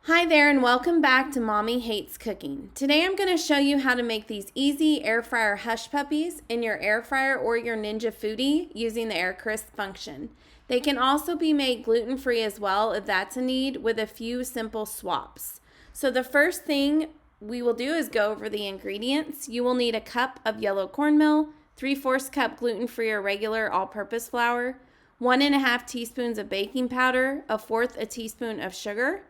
Hi there and welcome back to Mommy Hates Cooking. Today I'm going to show you how to make these easy air fryer hush puppies in your air fryer or your Ninja Foodi using the air crisp function. They can also be made gluten-free as well if that's a need, with a few simple swaps. So the first thing we will do is go over the ingredients. You will need a cup of yellow cornmeal, 3/4 cup gluten-free or regular all-purpose flour, 1½ teaspoons of baking powder, 1/4 teaspoon of sugar.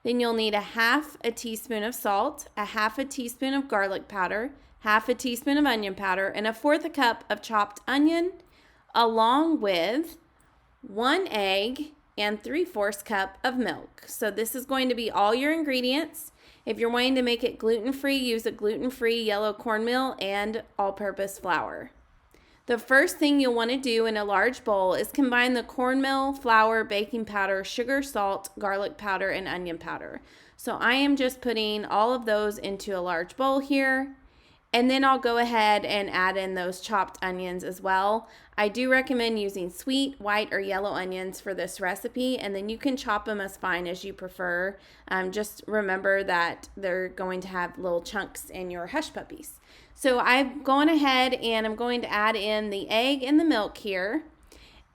Then you'll need 1/2 teaspoon of salt, 1/2 teaspoon of garlic powder, 1/2 teaspoon of onion powder, and 1/4 cup of chopped onion, along with 1 egg and 3/4 cup of milk. So this is going to be all your ingredients. If you're wanting to make it gluten-free, use a gluten-free yellow cornmeal and all-purpose flour. The first thing you'll want to do in a large bowl is combine the cornmeal, flour, baking powder, sugar, salt, garlic powder, and onion powder. So I am just putting all of those into a large bowl here. And then I'll go ahead and add in those chopped onions as well. I do recommend using sweet, white, or yellow onions for this recipe, and then you can chop them as fine as you prefer. Just remember that they're going to have little chunks in your hush puppies. So I've gone ahead and I'm going to add in the egg and the milk here.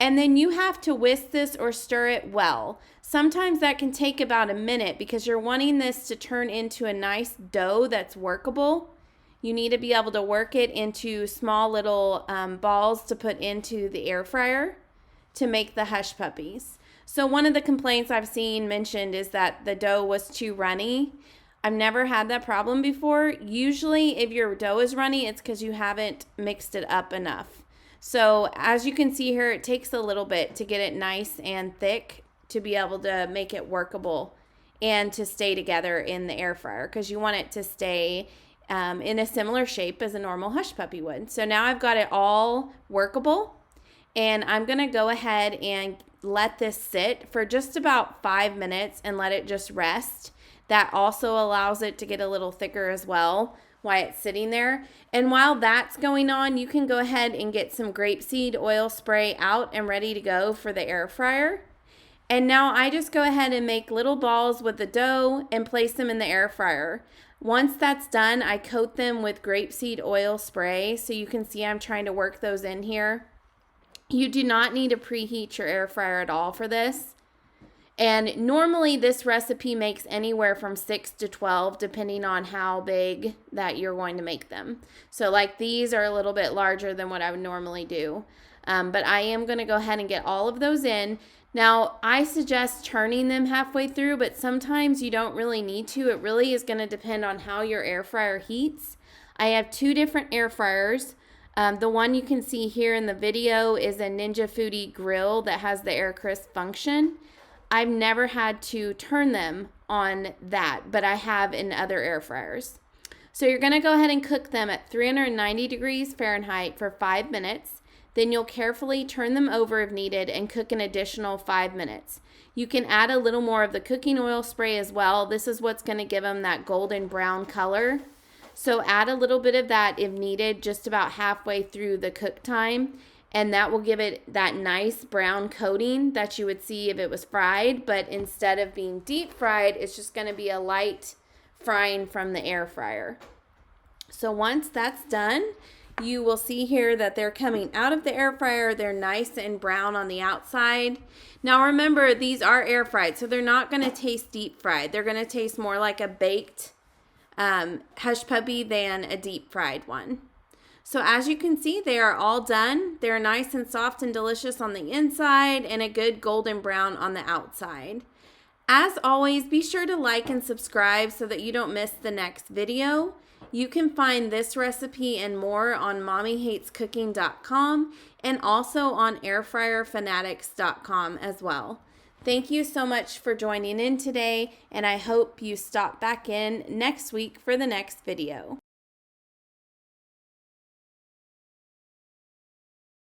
And then you have to whisk this or stir it well. Sometimes that can take about a minute because you're wanting this to turn into a nice dough that's workable. You need to be able to work it into small little balls to put into the air fryer to make the hush puppies. So one of the complaints I've seen mentioned is that the dough was too runny. I've never had that problem before. Usually if your dough is runny, it's because you haven't mixed it up enough. So as you can see here, it takes a little bit to get it nice and thick to be able to make it workable and to stay together in the air fryer, because you want it to stay in a similar shape as a normal hush puppy would. So now I've got it all workable, and I'm going to go ahead and let this sit for just about 5 minutes and let it just rest. That also allows it to get a little thicker as well while it's sitting there. And while that's going on, you can go ahead and get some grapeseed oil spray out and ready to go for the air fryer. And now I just go ahead and make little balls with the dough and place them in the air fryer. Once that's done, I coat them with grapeseed oil spray. So you can see I'm trying to work those in here. You do not need to preheat your air fryer at all for this. And normally this recipe makes anywhere from 6 to 12 depending on how big that you're going to make them. So like these are a little bit larger than what I would normally do. But I am going to go ahead and get all of those in. Now, I suggest turning them halfway through, but sometimes you don't really need to. It really is going to depend on how your air fryer heats. I have 2 different air fryers. The one you can see here in the video is a Ninja Foodi grill that has the air crisp function. I've never had to turn them on that, but I have in other air fryers. So you're going to go ahead and cook them at 390 degrees Fahrenheit for 5 minutes. Then you'll carefully turn them over if needed and cook an additional 5 minutes. You can add a little more of the cooking oil spray as well. This is what's going to give them that golden brown color. So add a little bit of that if needed, just about halfway through the cook time. And that will give it that nice brown coating that you would see if it was fried. But instead of being deep fried, it's just going to be a light frying from the air fryer. So once that's done, you will see here that they're coming out of the air fryer. They're nice and brown on the outside. Now remember, these are air fried, so they're not going to taste deep fried. They're going to taste more like a baked hush puppy than a deep fried one. So as you can see, they are all done. They're nice and soft and delicious on the inside and a good golden brown on the outside. As always, be sure to like and subscribe so that you don't miss the next video. You can find this recipe and more on mommyhatescooking.com and also on airfryerfanatics.com as well. Thank you so much for joining in today, and I hope you stop back in next week for the next video.